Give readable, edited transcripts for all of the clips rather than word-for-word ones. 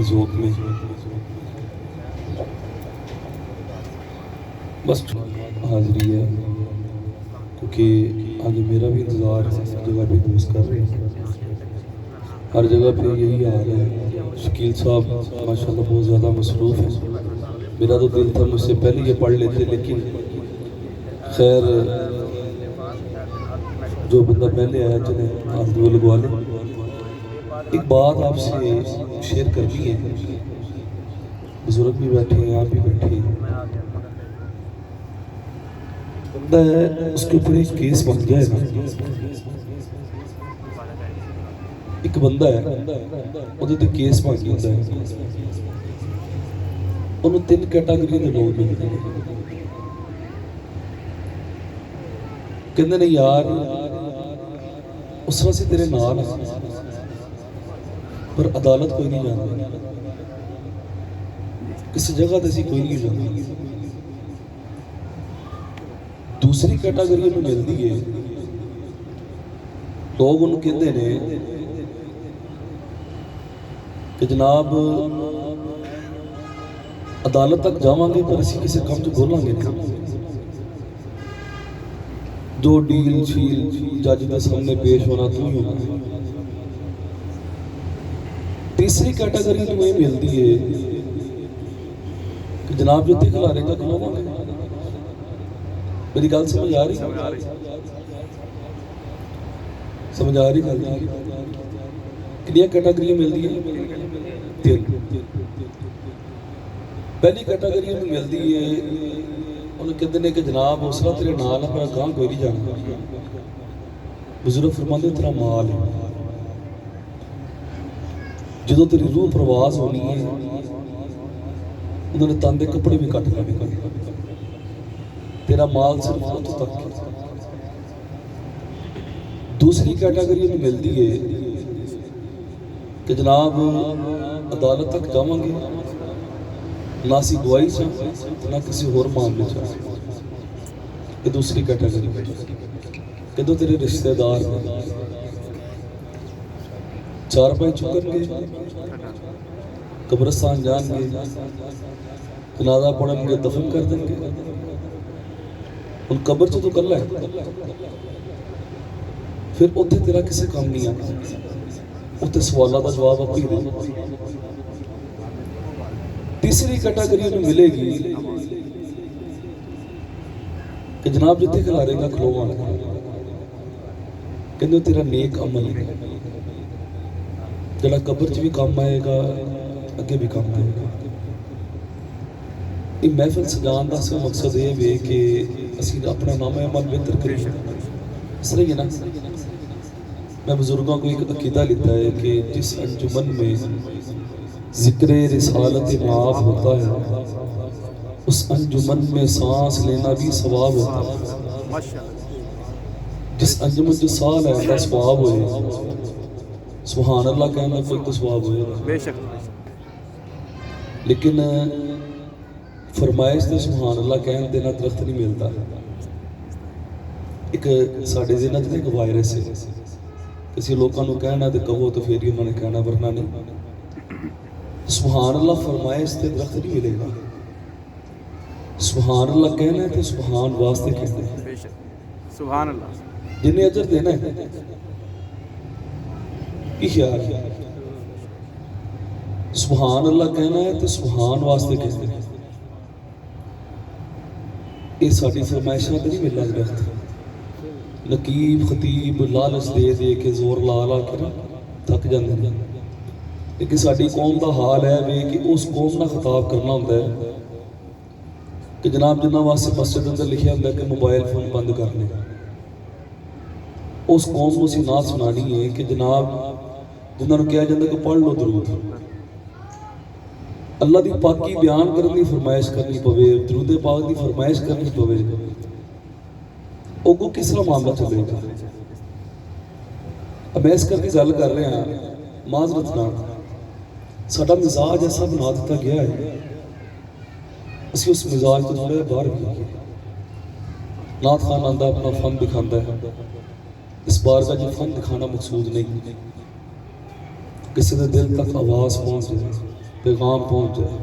اپنے ذوق میں بس حاضری ہے، کیونکہ آگے میرا بھی انتظار جگہ پہ دوست کر رہے ہیں، ہر جگہ پہ یہی حال ہے۔ شکیل صاحب ماشاءاللہ بہت زیادہ مصروف ہیں، میرا تو دل تھا مجھ سے پہلے یہ پڑھ لیتے، لیکن خیر جو بندہ پہلے آیا چلے آپ دو لگوا لیں۔ ایک بات آپ سے شیئر کرنی ہے، بزرگ بھی بیٹھے ہیں، آپ بھی بیٹھے ہیں، بندہ ہے اس کے اوپر ایک کیس بن گیا ہے، ایک بندہ ہے وہ تو کیس بن گیا ہے، انہوں تین کیٹاگری کے لوگ ملتے ہیں، کہنے نہیں یار اس طرح سے تیرے نال ہے پر عدالت کوئی نہیں جانتا، کسی جگہ تیسی کوئی نہیں جانتا۔ دوسری کیٹاگری میں ملتی ہے، لوگ ان کہتے ہیں کہ جناب عدالت تک جاؤں گے پر اسی کسی کام جو بولیں گے جو ڈیل شیل جج کے سامنے پیش ہونا تو ہی ہونا۔ تیسری کیٹاگری تمہیں ملتی ہے کہ جناب جو تک لارے کا کھلو گا، میری گل سمجھ آ رہی سمجھ آ رہی گل کنیا کیٹاگری ملتی ہے؟ تین۔ پہلی کیٹاگری میں ملتی ہے انہوں کہتے ہیں کہ جناب اس طرح تیرے نال ہے پر کہاں کوئی نہیں جانا، بزرگ فرماتے ہیں تیرا مال ہے، جدو تیری روح پرواز ہونی ہے انہوں نے تاندے کپڑے بھی کٹ لے، تیرا مال صرف اتو تک ہے۔ دوسری کیٹاگری میں ملتی ہے کہ جناب عدالت تک جاؤں گے نہ سی گواہی چاہ نہ کسی اور معاملے چاہ، یہ دوسری کیٹاگری کہ دو تیرے رشتہ دار چار پائے چکن گے، قبرستان جان گے، جنازہ پڑھیں گے، دفن کر دیں گے، ان قبر سے تو کر ہے، پھر اتھے تیرا کسے کام نہیں آتا، اتھے سوالہ کا جواب اپنی دے۔ تیسری کیٹاگری میں ملے گی کہ جناب جتے کھلارے گا کھلو آنا، کہنے تیرا نیک عمل ہے جڑا قبر چ بھی کام آئے گا اگے بھی کام آئے گا۔ یہ محفل سجان کا سب مقصد یہ ہے کہ اسی اپنا نام عمل بہتر کریں، اس طرح ہی نا میں بزرگوں کو ایک عقیدہ لیتا ہے کہ جس انجمن میں ذکر رسالت معاف ہوتا ہے اس انجمن میں سانس لینا بھی ثواب ہوتا ہے، جس انجمن جو سال ہے اللہ ثواب ہوئے سبحان اللہ کہنا کوئی تو ثواب ہوئے بے شک، لیکن فرمائش تو سبحان اللہ کہنے دینا درخت نہیں ملتا۔ ایک ساڑھے ذہنہ جنے ایک وائرس ہے، کسی لوگوں نے کہنا تو کہو تو پھر ہی انہوں نے کہنا ورنہ نہیں۔ سبحان اللہ فرمائش تے درخت نہیں ملے گا، سبحان اللہ کہنا ہے تو سبحان واسطے کہنا ہے، سبحان اللہ جنہیں اجر دینا ہے کی خیال ہے، سبحان اللہ کہنا ہے تو سبحان واسطے کہنا ہے۔ یہ ساری فرمائشاں تو نہیں ملنا درخت، نقیب خطیب لالچ دے دے کے زور لا لا کے تھک جاندے ہیں، لیکن ساری قوم کا حال ہے کہ اس قوم کا خطاب کرنا ہوتا ہے کہ جناب جنہاں واسطے مسجد اندر لکھیا ہوتا ہے کہ موبائل فون بند کر لیں، اس قوم کو اسی نعت سنانی ہے کہ جناب جنہوں نے کہا جاتا ہے کہ پڑھ لو درود، اللہ دی پاکی بیان کرنے دی فرمائش کرنی پوے، درود پاک دی فرمائش کرنی پوے، اوگو کس طرح معاملہ چلے گا؟ اب میں اس کر کے گل کر رہے ہیں معذرت نہ ساڈا مزاج ایسا بنا دیتا گیا ہے، اسی اس مزاج کو تھوڑے باہر بھی نعت خان آندہ اپنا فن دکھاندہ ہے، اس بار کا جو فن دکھانا مقصود نہیں، کسی دے دل تک آواز پہنچ جائے، پیغام پہنچ جائے،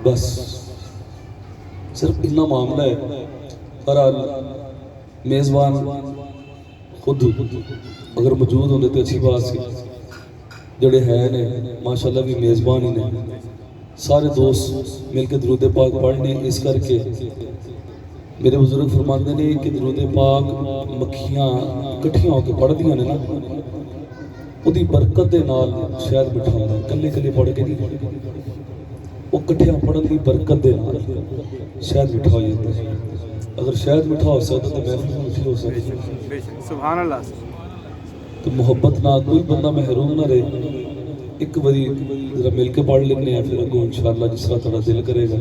بس صرف اتنا معاملہ ہے۔ بہرحال میزبان خود اگر موجود ہوتے تو اچھی بات سی، جڑے ہیں نے ماشاءاللہ بھی میزبان ہی نے، سارے دوست مل کے درود پاک پڑھنے، اس کر کے میرے بزرگ فرماتے ہیں کہ درود پاک مکھیاں کٹھیاں ہو کے پڑھ دیاں نے نا، وہی برکت دے نال شاید بٹھا ہوتا ہے، کلے کلے پڑھ کے نہیں، وہ کٹھیاں پڑھن دی برکت دے نال شاید بٹھا ہو جاتا ہے۔ اگر شاید بٹھا ہو سکتا تو محفل بٹھی ہو سکتی، سبحان اللہ۔ تو محبت نہ کوئی بندہ محروم نہ رہے۔ ایک باری ذرا مل کے پڑھ لینے ہیں، پھر اگوں انشاءاللہ جس طرح تھوڑا دل کرے گا۔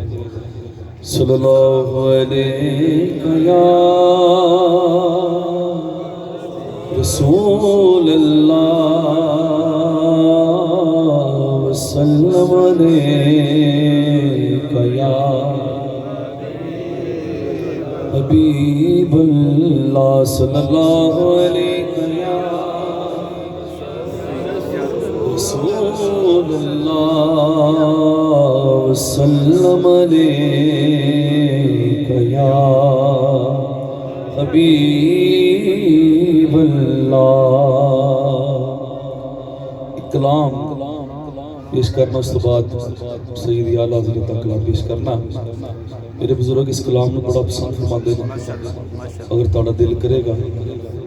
صلی اللہ علیہ یا رسول اللہ وسلم علیہ یا حبیب اللہ صلی اللہ علیہ یا رسول اللہ وسلم علیہ یا حبیب اللہ۔ کلام پیش کرنا، اس کے بعد سیدی اعلیٰ حضرت کا کلام پیش کرنا۔ میرے بزرگ اس کلام کو بڑا پسند فرماتے ہیں، اگر تھوڑا دل کرے گا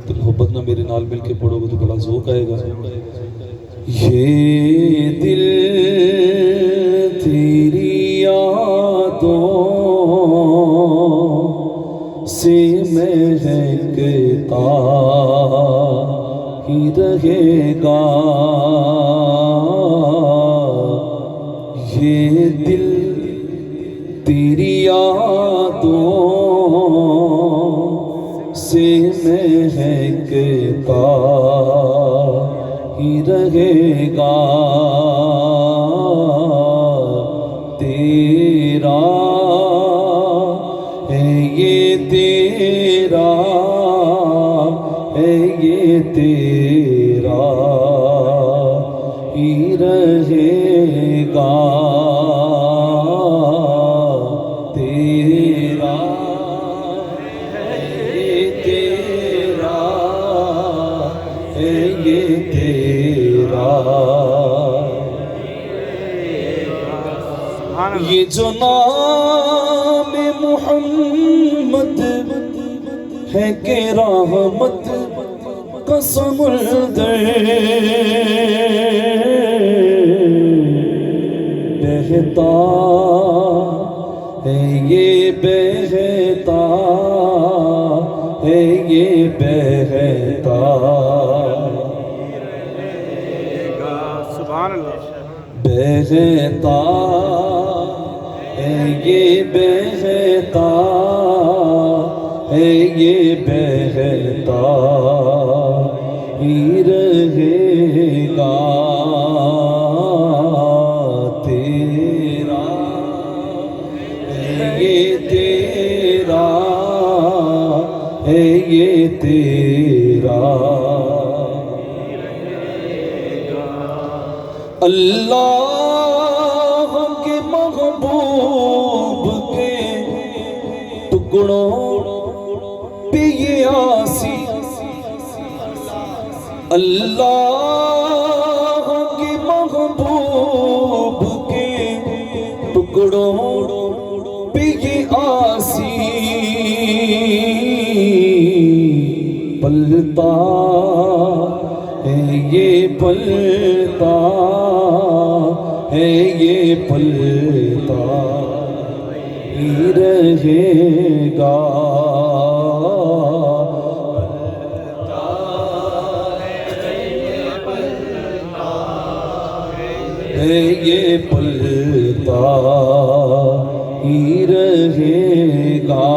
تو محبت نہ میرے نال مل کے پڑھو گے تو بڑا ذوق آئے گا۔ یہ دل تیری یادوں سے مہکتا ہی رہے گا، یہ دل تیری یادوں سے مہکتا ہی رہے گا، تیرا ہے یہ تیرا ہے یہ تیرا ہی رہے گا، تیرا ہے یہ تیرا ہے یہ تیرا، یہ جو نام محمد ہے کہ رحمت کا سمندر بہتا ہے، یہ بہتا ہے، یہ بہتا سبحان اللہ۔ بہتا ہے، یہ بہتا ہے، یہ بہتا ہی رہے گا، تیرا ہے یہ تیرا ہے یہ تیرا، اللہ کے محبوب کے ٹکڑوں پہ یہ آسی، اللہ کے محبوب کے ٹکڑوں پہ یہ آسی پلتا ہے، یہ پلتا ہے، یہ پلتا ہی رہے گا، ہے یہ پلتا ہی رہے گا،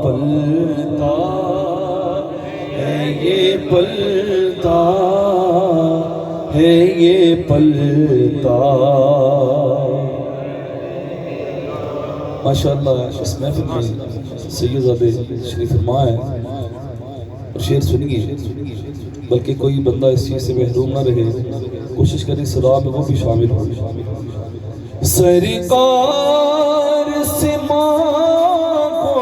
پلتا ہے یہ پلتا ہے، یہ پلتا۔ ماشاءاللہ اس محفل میں سید زادے شریف فرما ہے اور شعر سنیے، بلکہ کوئی بندہ اس چیز سے محروم نہ رہے، کوشش کریں صدا میں وہ بھی شامل ہو۔ سرکار سے مانگو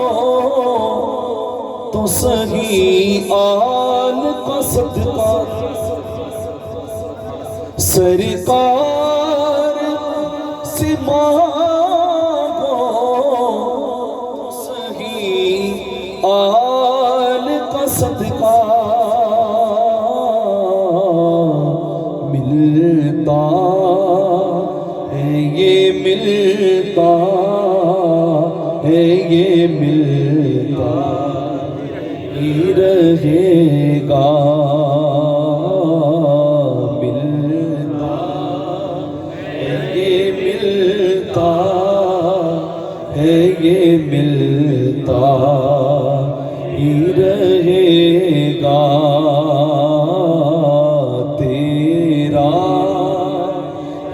تو صحیح آل کا صدقہ، سرکار سے مانگو تو صحیح آل کا صدقہ، ملتا ہے یہ ملتا ہے یہ ملتا ہی رہے گا، ملتا ہے یہ ملتا ہے یہ ملتا ہی رہے گا، تیرا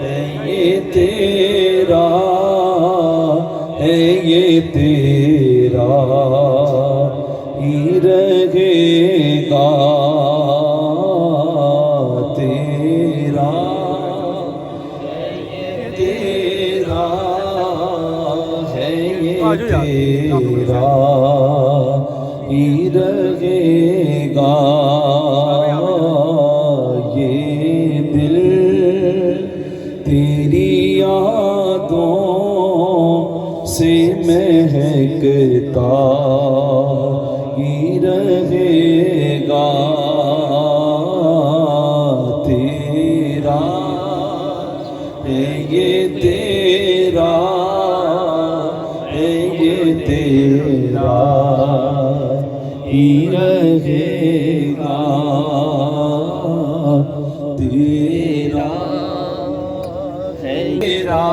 ہے یہ تیرا ہے یہ تیرا ہی رہے گا، تیرا ہے یہ تیرا ہے یہ تیرا ہی رہے گا، یہ دل تیری یادوں سے مہکتا ہی رہے گا، تیرا ہے یہ تیرا ہے یہ تیرا ہی رہے گا، تیرا ہے تیرا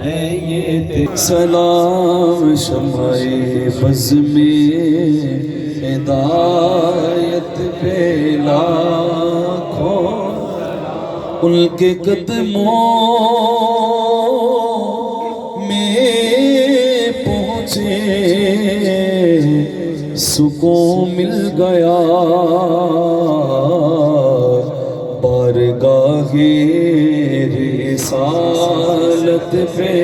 ہے یہ تیرا۔ سلام شمع بز میں ہدایت پہ لاکھوں، ان کے قدموں میں پہنچے سکون مل گیا، بارگاہ رسالت پہ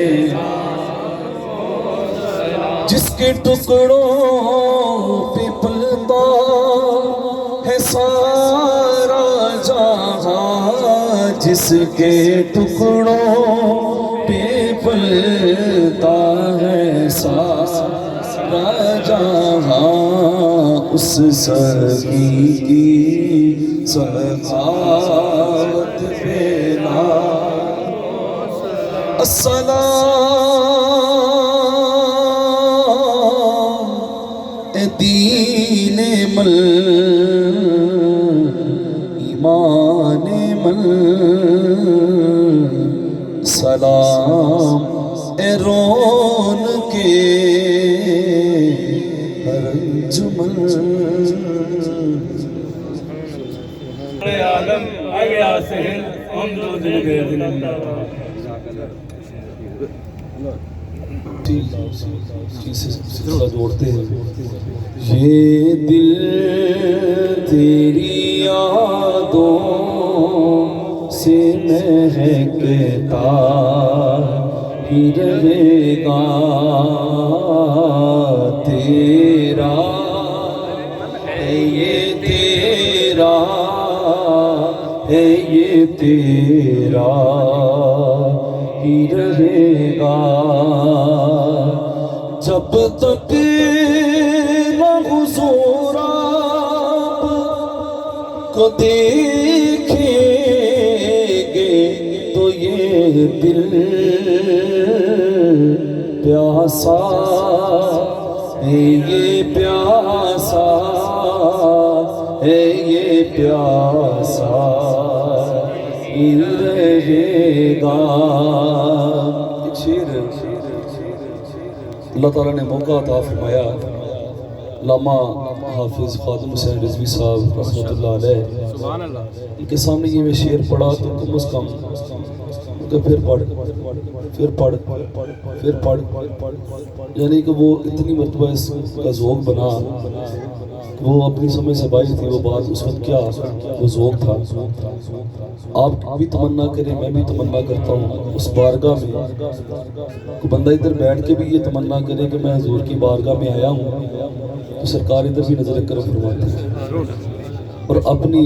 جس کے ٹکڑوں پہ پلتا ہے سارا جہاں، جس کے ٹکڑوں پہ پلتا ہے سارا جہاں، اس سخی کی سخاوت پہ السلام اے دین مل ایمان مل، سلام اے رون کے ہر انجمن، عالم آگیا سہل ہم دو دل گئے دل اللہ سلسلہ جوڑتے ہیں۔ یہ دل تیری یادوں سے مہکتا ہی رہے گا، تیرا ہے یہ تیرا ہے یہ تیرا ہی رہے گا، جب تک نہ حضور آپ کو دیکھیں گے تو یہ دل پیاسا ہے یہ پیاسا ہے یہ پیاسا ہی رہے گا۔ ایک شعر اللہ تعالیٰ نے موقع عطا فرمایا، علامہ حافظ خادم حسین رضوی صاحب رحمۃ اللہ علیہ، سبحان اللہ، ان کے سامنے یہ میں شعر پڑھا تو کم از کم کہ پھر پڑھ پھر پڑھ، یعنی کہ وہ اتنی مرتبہ اس کا ذوق بنا وہ اپنی سمجھ سے باہر تھی وہ بات، اس وقت کیا وہ ذوق تھا. آپ بھی تمنا کریں، میں بھی تمنا کرتا ہوں اس بارگاہ میں کوئی بندہ ادھر بیٹھ کے بھی یہ تمنا کرے کہ میں حضور کی بارگاہ میں آیا ہوں، تو سرکار ادھر بھی نظر کرم فرماتے ہیں. اور اپنی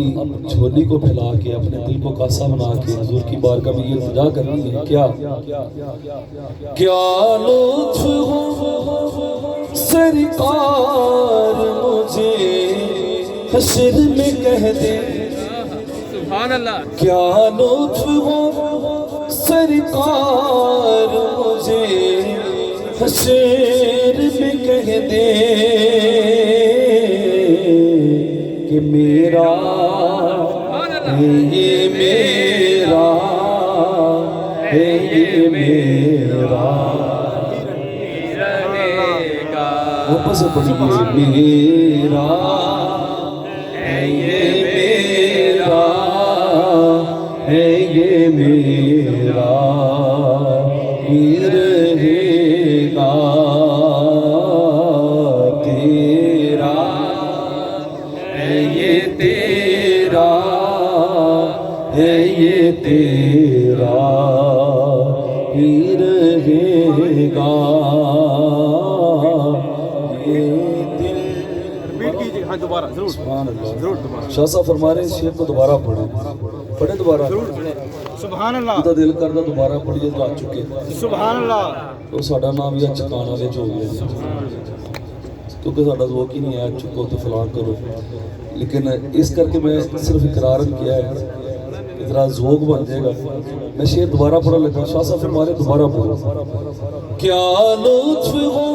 جھولی کو پھیلا کے، اپنے دل کو کاسا بنا کے حضور کی بارگاہ میں یہ التجا کرنی ہے. کیا لطف ہو سرکار مجھے حشر میں کہہ دے. سبحان اللہ. کیا لطف ہو سرکار مجھے حشر میں کہہ دے کہ میرا ہے یہ میرا ہے یہ میرا. واپس پڑھیے. میرا ہے یہ میرا ہے یہ میرا ہی رہے گا. تیرا ہے یہ تیرا ہے یہ تیرا ہی رہے گا. دوبارہ ضرور. سبحان اللہ. ضرور دوبارہ. شاہ صاحب فرما رہے ہیں اس شعر کو دوبارہ پڑھیں دوبارہ. سبحان اللہ. تو دل کردا دوبارہ پڑھیے تو آ چکے. سبحان اللہ. تو ساڈا نام بھی چکان والے چ ہو گیا کیونکہ ساڈا ذوق ہی نہیں ہے چکو تو فلاں کرو. لیکن اس کر کے میں صرف اقرارن کیا ہے ذرا ذوق بن جائے گا. میں شعر دوبارہ پڑھنے لگا. شاہ صاحب فرما رہے دوبارہ پڑھو. کیا لطف ہو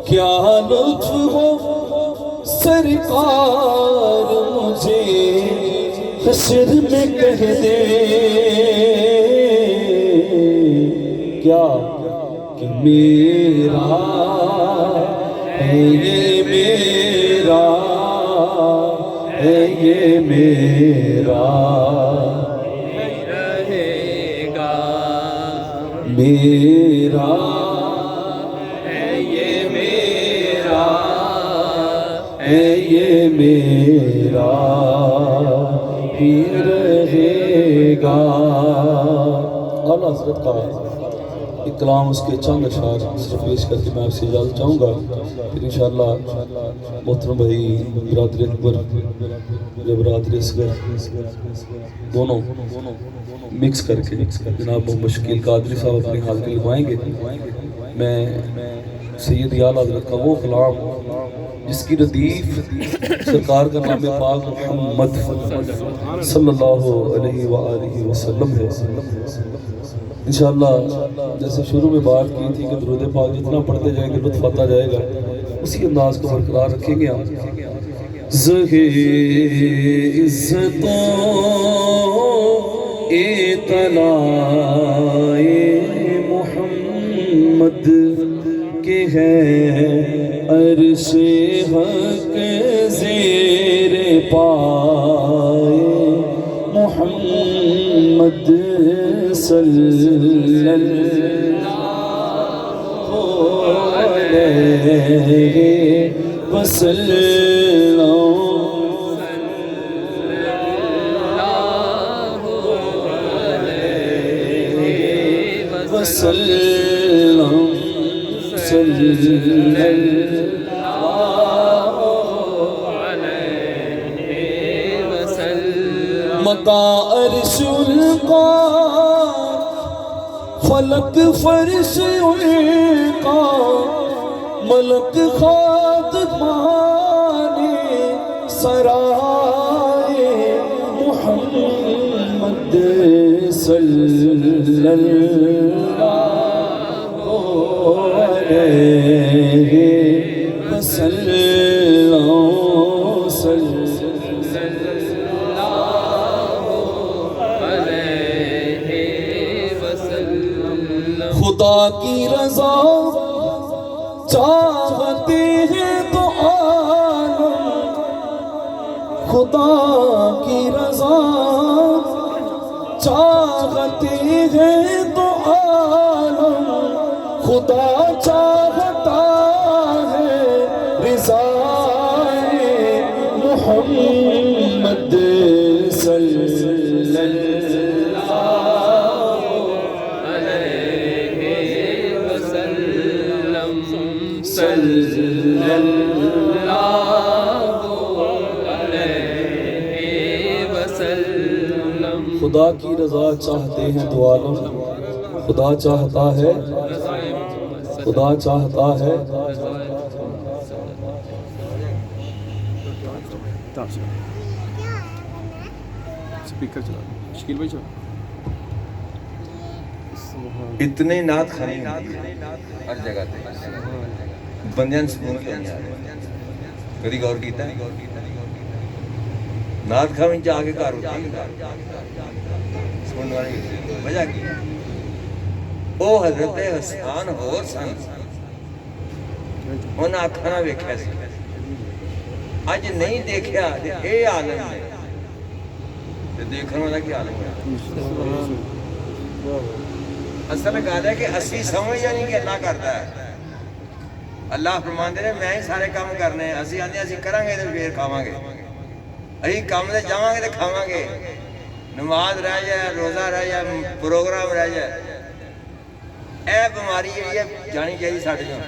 کیا لطف ہو سرکار مجھے حشر میں کہہ دے. کیا کہ میرا ہے یہ میرا ہے یہ میرا رہے گا. میرا ہے یہ میرا ہی رہے گا. اعلیٰ حضرت کا ایک کلام اس کے چند اشعار صرف پیش کر کے میں آپ سے اجازت چاہوں گا. پھر انشاءاللہ محترم بھائی برادری اکبر یا برادری اصغر دونوں مکس کر کے جناب محمد شکیل قادری صاحب اپنے حال کے لگوائیں گے. میں سید اعلیٰ حضرت کا وہ کلام جس کی ردیف سرکار کا نام پاک محمد صلی اللہ علیہ وآلہ وسلم ہے. انشاءاللہ جیسے شروع میں بات کی تھی کہ درود پاک جتنا پڑھتے جائیں گے لطف آتا جائے گا، اسی انداز کو برقرار رکھیں گے ہم. زہے عزتوں اطلاع محمد کے ہے عرش حق زیر پائے محمد صلی اللہ علیہ وسلم. مقا عرش القا فلک فرش القا ملک خادمانے سرائے محمد صلی اللہ علیہ وسلم. خدا کی رضا چاہتے ہیں تو عالم، خدا کی رضا چاہتے ہیں تو عالم، خدا چاہتا ہے رضا خدا کی رضا چاہتے ہیں دو عالم، خدا چاہتا ہے، خدا چاہتا ہے. سپیکر چلا شکیل بھائی چلا. اتنے نعت خانی ہر جگہ تے بندیاں نوں سکون کیوں نہیں آ رہا؟ کدی غور کیتا ہے؟ نعت خانی جا کے گھر اٹھی سنن والی وجہ کی او حضرت حسان ہور سن انہاں اکھاں نال ویکھیا سی اج نہیں دیکھیا تے اے عالم ہے تے دیکھن والا کی عالم ہے. اصل گل ہے کہ اسی سمجھ نہیں کہ اللہ کرتا ہے. اللہ فرماندے نے میں ہی سارے کام کرنے ہیں. اسی آندے اسی کریں گے تے پھر کھاواں گے. اسی کام تے جاواں گے تے کھاواں گے. نماز رہ جائے، روزہ رہ جائے، پروگرام رہ جائے. اے بیماری جڑی ہے جانی چاہیے ساڈے نوں.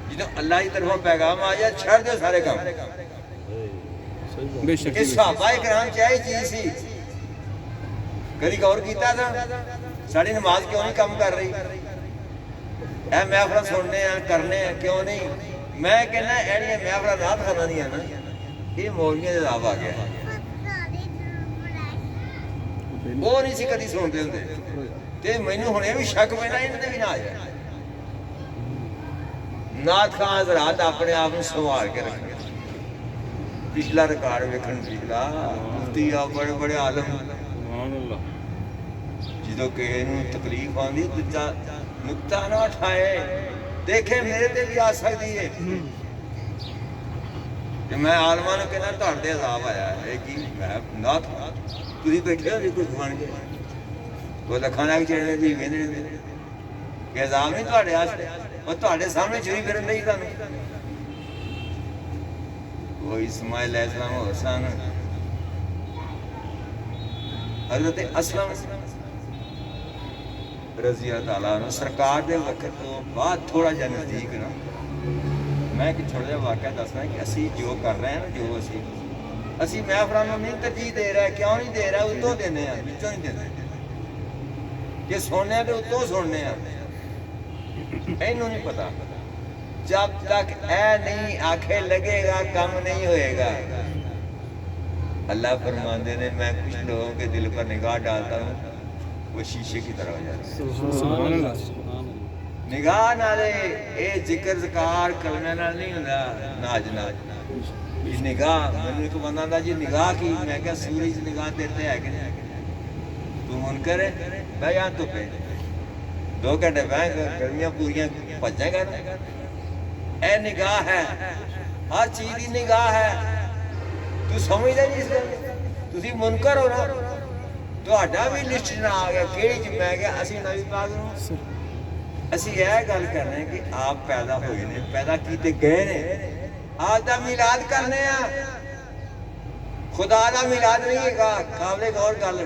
جدوں اللہ کی طرفوں پیغام آ جائے چھڑ دیو سارے کام. بے شک کہ صحابہ کرام چاہیے چیز سی. کدی غور کیتا تھا ساری نماز کیوں نہیں کم کر رہی؟ اے محفل سننے ہیں کرنے ہیں کیوں نہیں؟ میں کہنا ایڑیاں محفل رات کرنا نہیں ہے نا یہ مولویاں دے عذاب آ گیا. وہ نہیں سی کدی سنتے ہوندے تے مینوں ہن یہ بھی شک پینا انہاں تے بھی نہ آ جائے. نعت خان حضرات اپنے آپ نوں سنبھال کے رکھیں. پچھلا ریکارڈ ویکھن پچھلا مفتی آ بڑے بڑے عالم سبحان اللہ. جدو کسی نوں تکلیف آندی دجا نکتہ نہ اٹھائے دیکھے میرے تے بھی آ سکتی ہے کہ میں عالماں نوں کہنا تہاڈے تے عذاب آیا ہے. اے کی میں نہ تسی بیٹھے ہو کوئی بن کے کوئی لکھاں لا کے چڑھنے دی ویندے رہندے کہ عذاب نہیں تہاڈے واسطے اور تہاڈے سامنے چری پھرن نہیں تانوں. کوئی اسماعیل علیہ السلام اور حسن حضرت اسلم رضی اللہ تعالیٰ عنہ سرکار دے وقت تو بعد تھوڑا جا نزدیک نا میں کہ تھوڑا جا واقعہ دسنا کہ اسی جو کر رہے ہیں جو اسی محفلاں نوں نہیں ترجیح دے رہے. کیوں نہیں دے رہے؟ اتوں دینے ہیں وچوں نہیں دیندے. کہ سننے ہیں تو اتوں سننے ہیں. اینوں نہیں پتا جب تک اے نہیں آنکھیں لگے گا کم نہیں ہوئے گا. اللہ فرماندے نے میں کچھ لوگوں کے دل پر نگاہ ڈالتا ہوں وہ شیشے کی طرح ہو جاتا ہے. سبحان اللہ. نگاہ نالے اے ذکر ذکار کلمے نال نہیں ہوندا ناج ناج. یہ نگاہ مینوں ایک بندہ دا جی نگاہ کی میں کہ سورج نگاہ دیتے ہے کہ نہیں تو منکر ہے بھائی یہاں تو پہ 2 گھنٹے بیٹھ گرمیاں پوریاں بھجے گا. اے نگاہ ہے ہر چیز کی نگاہ ہے. تو سمجھدا نہیں اس گل تسی منکر ہو نا تہاڈا بھی لسٹ نہ آ گیا کیڑی چ میں کہ اسی نبی پاک نوں اسی یہ گل کرنے کہ آپ پیدا ہوئے نے پیدا کیتے گئے نے آپ دا میلاد کرنے ہیں. خدا دا میلاد نہیں ہے قابل غور گل.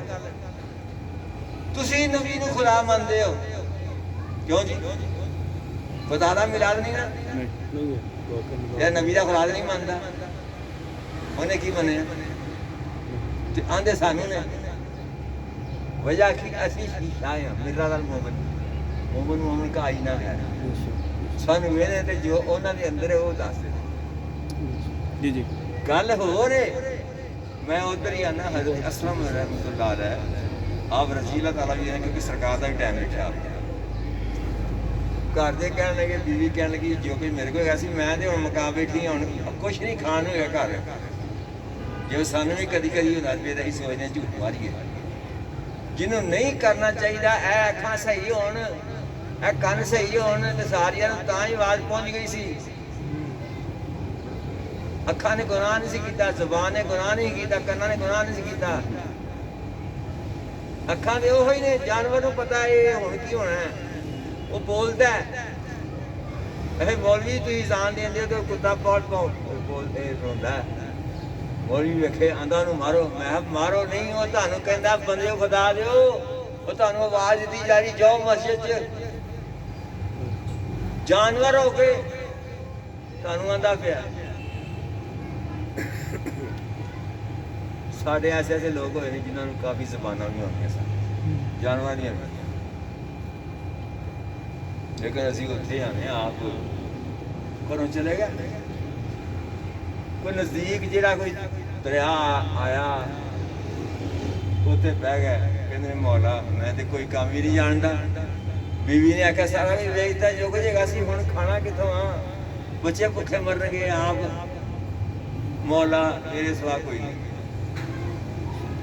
تسی نبی نوں خدا مندے ہو کیوں جی؟ خدا دا میلاد نہیں نا یا نبی دا خدا نہیں ماندا انہیں کی منیا تے آندے سانوں نے وجہ کی اسی شیشہ ہیں میرا دل مومن مومن مومن کا آئینہ ہے. سانوں وینے تے جو انہاں دے اندر ہے وہ دس جی جی گل ہو رہے. میں ادھر ہی آنا حضرت اسلم رحمۃ اللہ علیہ آپ رضی اللہ تعالیٰ بھی ہیں کیونکہ سرکار کا بھی ٹائم رکھا گھر دے کہنے لگے بیوی کہنے لگی جو کچھ میرے کو ہے سی میں تے ہن مکا بیٹھی ہن کچھ نہیں کھان ہوئے گھر جو سانوں بھی کدی کدی ہوندا پیا تے اسی سوچنے جھوٹ ماریے. جنوں نہیں کرنا چاہیے اے اکھاں صحیح ہون اے کن صحیح ہون تے ساریاں نوں تاں ہی آواز پہنچ گئی سی. اکھاں نے گناہ نہیں سی کیتا زبان نے گناہ نہیں کیتا کناں نے گناہ نہیں سی کیتا. اکھاں دے اوہی نے جانور نوں پتہ ہے ہن کی ہونا ہے وہ بولدا ہے. اے مولوی تسی جان دیندے ہو کہ کتا پاٹ پاؤ بولدے روندا ہے ਮੌਲਵੀ ਵੇਖੇ ਆਂਦਾ ਨੂੰ ਮਾਰੋ, ਮੈਂ ਕਿਹਾ ਮਾਰੋ ਨਹੀਂ, ਉਹ ਤੁਹਾਨੂੰ ਕਹਿੰਦਾ ਬੰਦਿਓ ਖੁਦਾ ਦਿਓ, ਉਹ ਤੁਹਾਨੂੰ ਆਵਾਜ਼ ਦਿੱਤੀ ਜਾ ਰਹੀ ਜਾਓ ਮਸਜਿਦ 'ਚ, ਜਾਨਵਰ ਹੋ ਕੇ ਤੁਹਾਨੂੰ ਆਂਦਾ ਪਿਆ। ਸਾਡੇ ਐਸੇ ਲੋਕ ਹੋਏ ਨੇ ਜਿਨ੍ਹਾਂ ਨੂੰ ਕਾਫੀ ਜ਼ਬਾਨਾਂ ਨਹੀਂ ਆਉਂਦੀਆਂ ਸਨ, ਜਾਨਵਰਾਂ ਦੀਆਂ, ਲੇਕਿਨ ਅਸੀਂ ਉੱਥੇ ਆਨੇ ਆਪ ਘਰੋਂ ਚਲੇ ਗਏ। ਕੋਈ ਨਜ਼ਦੀਕ ਜਿਹੜਾ ਕੋਈ ਦਰਿਆ ਆਇਆ ਉੱਥੇ ਬਹਿ ਗਏ, ਕਹਿੰਦੇ ਮੌਲਾ ਮੈਂ ਤੇ ਕੋਈ ਕੰਮ ਹੀ ਨਹੀਂ ਜਾਣਦਾ। ਬੀਵੀ ਨੇ ਆਖਿਆ ਸਾਰਾ ਵੀ ਵੇਚਦਾ ਜੋ ਕੁਝ ਹੈਗਾ ਸੀ, ਹੁਣ ਖਾਣਾ ਕਿੱਥੋਂ ਆ, ਬੱਚੇ ਭੁੱਖੇ ਮਰਨਗੇ, ਆਪ ਮੌਲਾ ਮੇਰੇ ਸਿਵਾ ਕੋਈ ਨਹੀਂ।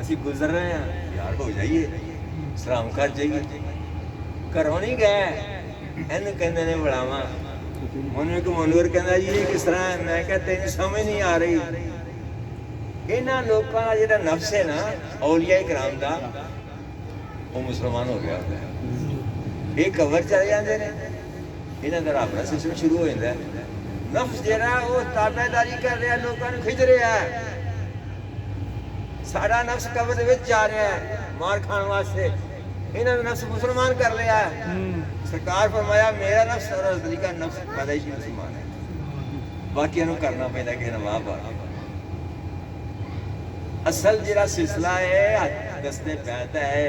ਅਸੀਂ ਗੁਜ਼ਰ ਰਹੇ ਹਾਂ ਯਾਰ, ਹੋ ਜਾਈਏ ਸਲਾਮ ਕਰ ਜਾਈਏ, ਘਰੋਂ ਨਹੀਂ ਗਏ। ਇਹਨੂੰ ਕਹਿੰਦੇ ਨੇ ਬੜਾਵਾ। ਮੈਨੂੰ ਇੱਕ ਮਨਵਰ ਕਹਿੰਦਾ ਜੀ ਇਹ ਕਿਸ ਤਰ੍ਹਾਂ ਹੈ? ਮੈਂ ਕਿਹਾ ਤੈਨੂੰ ਸਮਝ ਨਹੀਂ ਆ ਰਹੀ, ਇਹਨਾਂ ਲੋਕਾਂ ਦਾ ਜਿਹੜਾ ਨਫਸ ਹੈ ਨਾ ਔਲੀਆ ਇਕਰਾਮ ਦਾ, ਉਹ ਮੁਸਲਮਾਨ ਹੋ ਗਿਆ ਹੁੰਦਾ ਹੈ। ਇਹ ਕਬਰ ਚਲੇ ਜਾਂਦੇ ਨੇ, ਇਹਨਾਂ ਦਾ ਰੱਬ ਦਾ ਸਿਸਟਮ ਸ਼ੁਰੂ ਹੋ ਜਾਂਦਾ। ਨਫਸ ਜਿਹੜਾ ਉਹ ਤਾਬੇਦਾਰੀ ਕਰ ਰਿਹਾ, ਲੋਕਾਂ ਨੂੰ ਖਿੱਚ ਰਿਹਾ। ਸਾਡਾ ਨਫਸ ਕਬਰ ਦੇ ਵਿੱਚ ਜਾ ਰਿਹਾ ਹੈ ਮਾਰ ਖਾਣ ਵਾਸਤੇ, ਇਹਨਾਂ ਦਾ ਨਫਸ ਮੁਸਲਮਾਨ ਕਰ ਲਿਆ ਹੈ। ਸਰਕਾਰ ਫਰਮਾਇਆ ਮੇਰਾ ਨਫਸ ਔਰ ਅਜ਼ਲੀ ਦਾ ਨਫਸ ਪੈਦਾਇਸ਼ੀ ਮੁਸਲਮਾਨ ਹੈ, ਬਾਕੀਆਂ ਨੂੰ ਕਰਨਾ ਪੈਂਦਾ ਕਿ ਨਵਾਬ ਬਾਤ। ਅਸਲ ਜਿਹੜਾ ਸਿਲਸਿਲਾ ਹੈ ਦਸਤੇ ਪੈਦਾ ਹੈ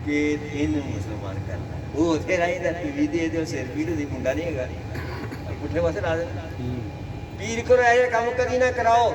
ਕਿ ਇਹਨੂੰ ਮੁਸਲਮਾਨ ਕਰਨਾ। ਉਹ ਉੱਥੇ ਰਹਿੰਦਾ ਪੀੜੀ ਦੇ ਸਿਰ ਪੀੜ ਦੀ ਮੁੰਡਾ ਨਹੀਂ ਹੈਗਾ, ਪੁੱਠੇ ਪਾਸੇ ਲਾ ਦੇ। ਪੀਰ ਕਰੋ ਇਹ ਕੰਮ ਕਦੀ ਨਾ ਕਰਾਓ,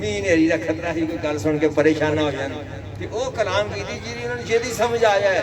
ਮੀਂਹ ਹਨੇਰੀ ਦਾ ਖਤਰਾ ਸੀ, ਕੋਈ ਗੱਲ ਸੁਣ ਕੇ ਪਰੇਸ਼ਾਨ ਹੋ ਜਾਣ ਤੇ ਉਹ ਕਲਾਮ ਕੀਤੀ ਜਿਹੜੀ ਉਹਨਾਂ ਨੂੰ ਛੇਤੀ ਸਮਝ ਆ ਜਾਏ।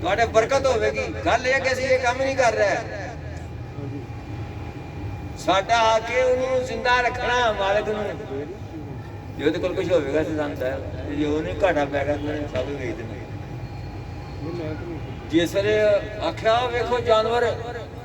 ਤੁਹਾਡੇ ਬਰਕਤ ਹੋਵੇਗੀ। ਗੱਲ ਇਹ ਕਿ ਅਸੀਂ ਇਹ ਕੰਮ ਨਹੀਂ ਕਰ ਰਹੇ ਸਾਡਾ ਆ ਕੇ ਉਹਨੂੰ ਜ਼ਿੰਦਾ ਰੱਖਣਾ ਮਾਲਕ ਨੂੰ ਜੇ ਉਹਦੇ ਕੋਲ ਕੁਝ ਹੋਵੇਗਾ ਸਿਧਾਂਤ ਹੈ ਜੇ ਉਹਨੇ ਘਾਟਾ ਪੈ ਗਿਆ ਤਾਂ ਸਭ ਵੇਚ ਦੇਣਗੇ। ਜਿਸ ਵੇਲੇ ਆਖਿਆ ਵੇਖੋ ਜਾਨਵਰ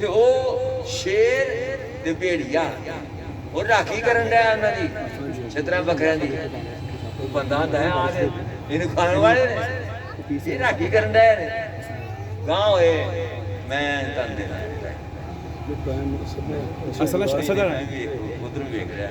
ਤੇ ਉਹ ਸ਼ੇਰ ਤੇ ਭੇੜੀਆ ਉਹ ਰਾਖੀ ਕਰਨ ਡਿਆ ਉਹਨਾਂ ਦੀ ਛਤਰਾਂ ਬੱਕਰਿਆਂ ਦੀ। ਉਹ ਬੰਦਾ ਹੁੰਦਾ ਹੈ ਆ ਇਹਨੂੰ ਖਾਣ ਵਾਲੇ ਨੇ ਇਹ ਰਾਖੀ ਕਰਨ ਡਿਆ ਨੇ ਗਾਂ ਹੋਏ ਮੈਂ ਤੁਹਾਨੂੰ ਦੇਣਾ ਅਸਲ ਉਧਰ ਵੀ ਵੇਖ ਰਿਹਾ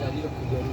ਜਾਰੀ ਰੱਖੋ ਜਾਰੀ